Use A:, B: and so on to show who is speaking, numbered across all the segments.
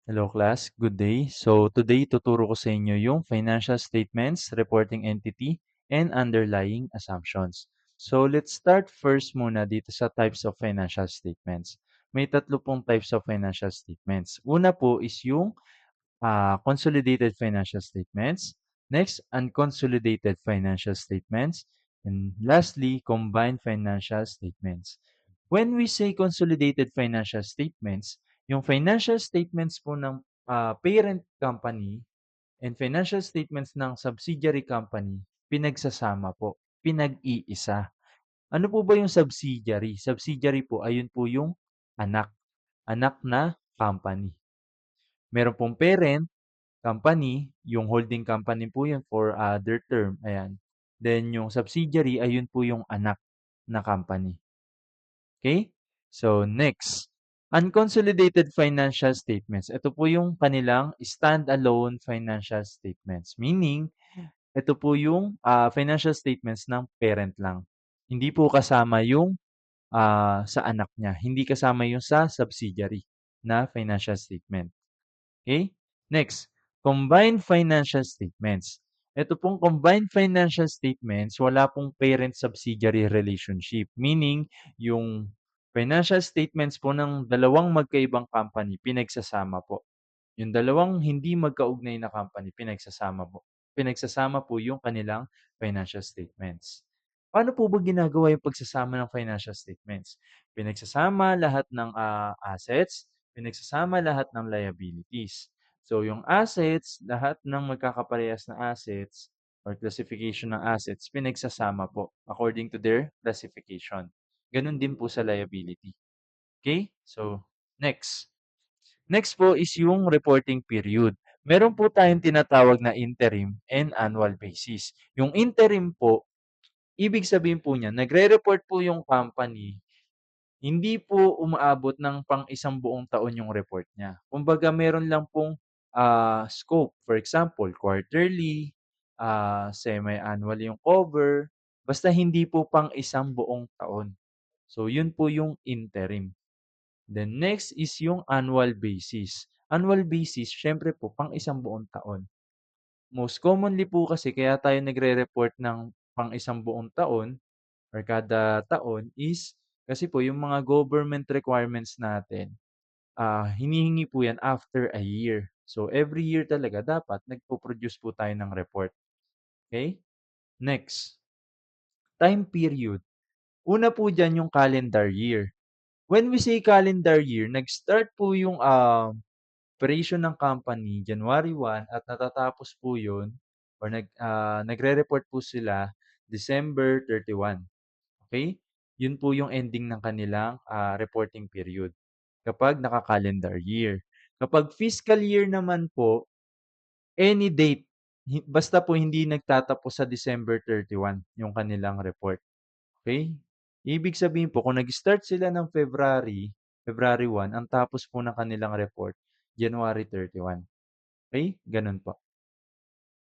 A: Hello class, good day. So today tuturo ko sa inyo yung financial statements, reporting entity, and underlying assumptions. So let's start first muna dito sa types of financial statements. May tatlo pong types of financial statements. Una po is yung consolidated financial statements. Next, unconsolidated financial statements. And lastly, combined financial statements. When we say consolidated financial statements, yung financial statements po ng parent company and financial statements ng subsidiary company, pinagsasama po, pinag-iisa. Ano po ba yung subsidiary? Subsidiary po, ayun po yung anak. Anak na company. Meron pong parent, company, yung holding company po yun for other term, ayan. Then yung subsidiary, ayun po yung anak na company. Okay? So next, unconsolidated financial statements. Ito po yung kanilang standalone financial statements. Meaning, ito po yung financial statements ng parent lang. Hindi po kasama yung sa anak niya. Hindi kasama yung sa subsidiary na financial statement. Okay? Next, combined financial statements. Ito pong combined financial statements, wala pong parent-subsidiary relationship. Meaning, yung financial statements po ng dalawang magkaibang company, pinagsasama po. Yung dalawang hindi magkaugnay na company, pinagsasama po. Pinagsasama po yung kanilang financial statements. Paano po ba ginagawa yung pagsasama ng financial statements? Pinagsasama lahat ng assets, pinagsasama lahat ng liabilities. So, yung assets, lahat ng magkakaparehas na assets or classification ng assets, pinagsasama po according to their classification. Ganun din po sa liability. Okay? So, next. Next po is yung reporting period. Meron po tayong tinatawag na interim and annual basis. Yung interim po, ibig sabihin po niyan, nagre-report po yung company, hindi po umaabot ng pang-isang buong taon yung report niya. Kumbaga meron lang pong scope. For example, quarterly, semi-annual yung cover, basta hindi po pang-isang buong taon. So, yun po yung interim. Then next is yung annual basis. Annual basis, syempre po, pang-isang buong taon. Most commonly po kasi kaya tayo nagre-report ng pang-isang buong taon or kada taon is kasi po yung mga government requirements natin, hinihingi po yan after a year. So, every year talaga dapat nagpo-produce po tayo ng report. Okay? Next, time period. Una po diyan yung calendar year. When we say calendar year, nag-start po yung operation ng company January 1 at natatapos po yun or nagre-report po sila December 31. Okay? Yun po yung ending ng kanilang reporting period kapag naka-calendar year. Kapag fiscal year naman po, any date, basta po hindi nagtatapos sa December 31 yung kanilang report. Okay? Ibig sabihin po, kung nag-start sila ng February 1, ang tapos po ng kanilang report, January 31. Okay? Ganun po.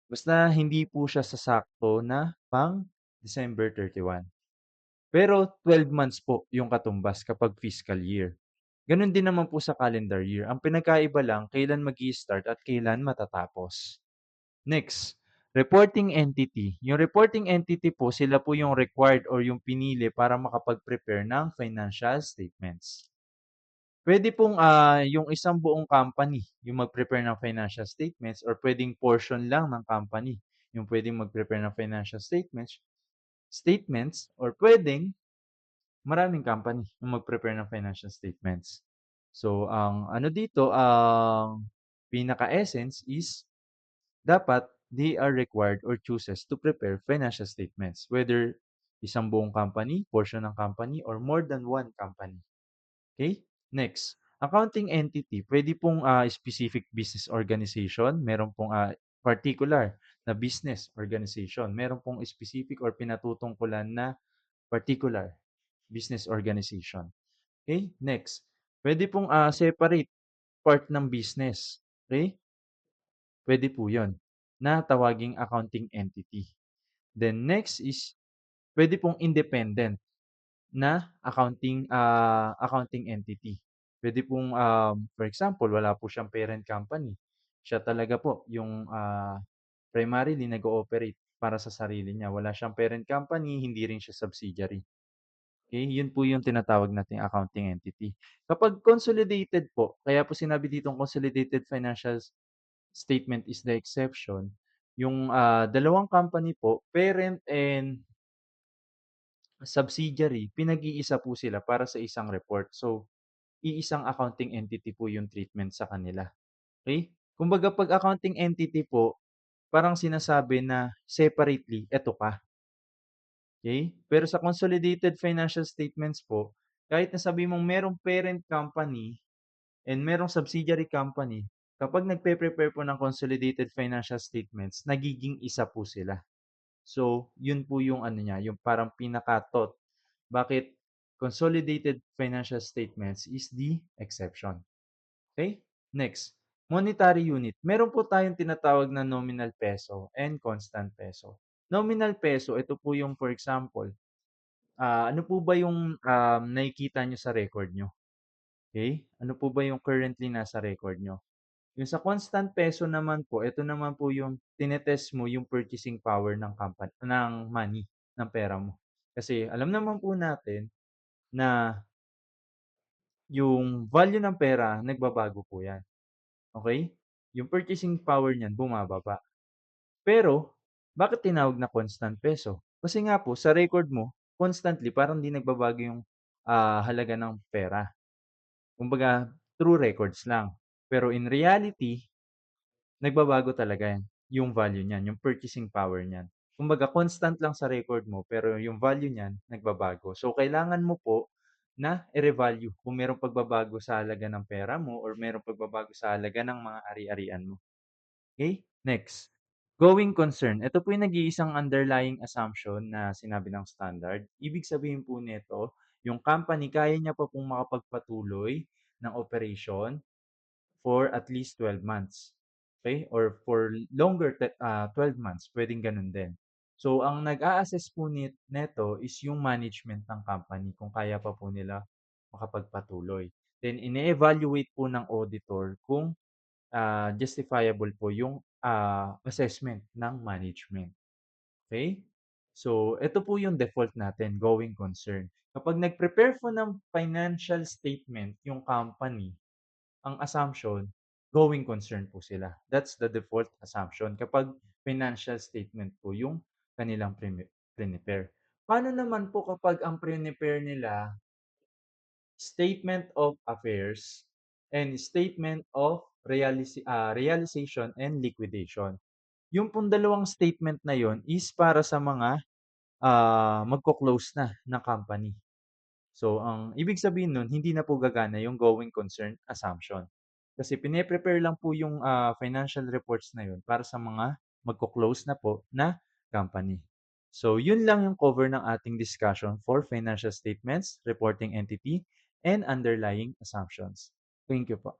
A: Basta hindi po siya sasakto na pang December 31. Pero 12 months po yung katumbas kapag fiscal year. Ganun din naman po sa calendar year. Ang pinagkaiba lang, kailan mag-i-start at kailan matatapos. Next, reporting entity. Yung reporting entity po, sila po yung required or yung pinili para makapag-prepare ng financial statements. Pwede pong yung isang buong company yung mag-prepare ng financial statements or pwedeng portion lang ng company yung pwedeng mag-prepare ng financial statements or pwedeng maraming company yung mag-prepare ng financial statements. So, ang ano dito, ang pinaka-essence is dapat they are required or chooses to prepare financial statements, whether isang buong company, portion ng company, or more than one company. Okay? Next, accounting entity. Pwede pong specific business organization. Meron pong particular na business organization. Meron pong specific or pinatutungkulan na particular business organization. Okay? Next, pwede pong separate part ng business. Okay? Pwede po yon na tawaging accounting entity. Then next is pwede pong independent na accounting entity. Puwede pong, for example, wala po siyang parent company. Siya talaga po yung, primarily nag-ooperate para sa sarili niya. Wala siyang parent company, hindi rin siya subsidiary. Okay, yun po yung tinatawag nating accounting entity. Kapag consolidated po, kaya po sinabi ditong consolidated financial statement is the exception, yung, dalawang company po, parent and subsidiary, pinag-iisa po sila para sa isang report. So, iisang accounting entity po yung treatment sa kanila, okey? Kumbaga 'pag accounting entity po, parang sinasabi na separately, eto ka, okey? Pero sa consolidated financial statements po, kahit na sabihin mong merong parent company and merong subsidiary company, kapag nagpe-prepare po ng consolidated financial statements, nagiging isa po sila. So, yun po yung ano niya, yung parang pinaka-thought bakit consolidated financial statements is the exception. Okay? Next, monetary unit. Meron po tayong tinatawag na nominal peso and constant peso. Nominal peso, ito po yung for example, ano po ba yung nakikita nyo sa record nyo? Okay? Ano po ba yung currently nasa record nyo? Yung sa constant peso naman po, ito naman po yung tinetest mo yung purchasing power ng company, ng money, ng pera mo. Kasi alam naman po natin na yung value ng pera nagbabago po 'yan, okey? Yung purchasing power niyan bumababa. Pero bakit tinawag na constant peso? Kasi nga po sa record mo constantly parang 'di nagbabago yung, halaga ng pera. Kumbaga true records lang. Pero in reality nagbabago talaga 'yan, yung value niyan, yung purchasing power niyan. Kumbaga constant lang sa record mo pero yung value niyan nagbabago. So kailangan mo po na i-revalue kung merong pagbabago sa halaga ng pera mo or merong pagbabago sa halaga ng mga ari-arian mo. Okay, next. Going concern. Ito po yung nag-iisang underlying assumption na sinabi ng standard. Ibig sabihin po nito, yung company kaya niya pa pong makapagpatuloy ng operation for at least 12 months. Okay? Or for longer 12 months, puwedeng gano'n din. So, ang nag-a-assess po neto is yung management ng company kung kaya pa po nila makapagpatuloy. Then ine-evaluate po ng auditor kung, justifiable po yung, assessment ng management. Okay? So, ito po yung default natin, going concern. Kapag nag-prepare po ng financial statement yung company, ang assumption, going concern po sila. That's the default assumption kapag financial statement po yung kanilang prepare. Paano naman po kapag ang prepare nila statement of affairs and statement of realization and liquidation? Yung pong dalawang statement na yon is para sa mga magko-close na company. So, ang ibig sabihin nun, hindi na po gagana yung going concern assumption. Kasi pine-prepare lang po yung, financial reports na yun para sa mga magko-close na po na company. So, yun lang yung cover ng ating discussion for financial statements, reporting entity, and underlying assumptions. Thank you po.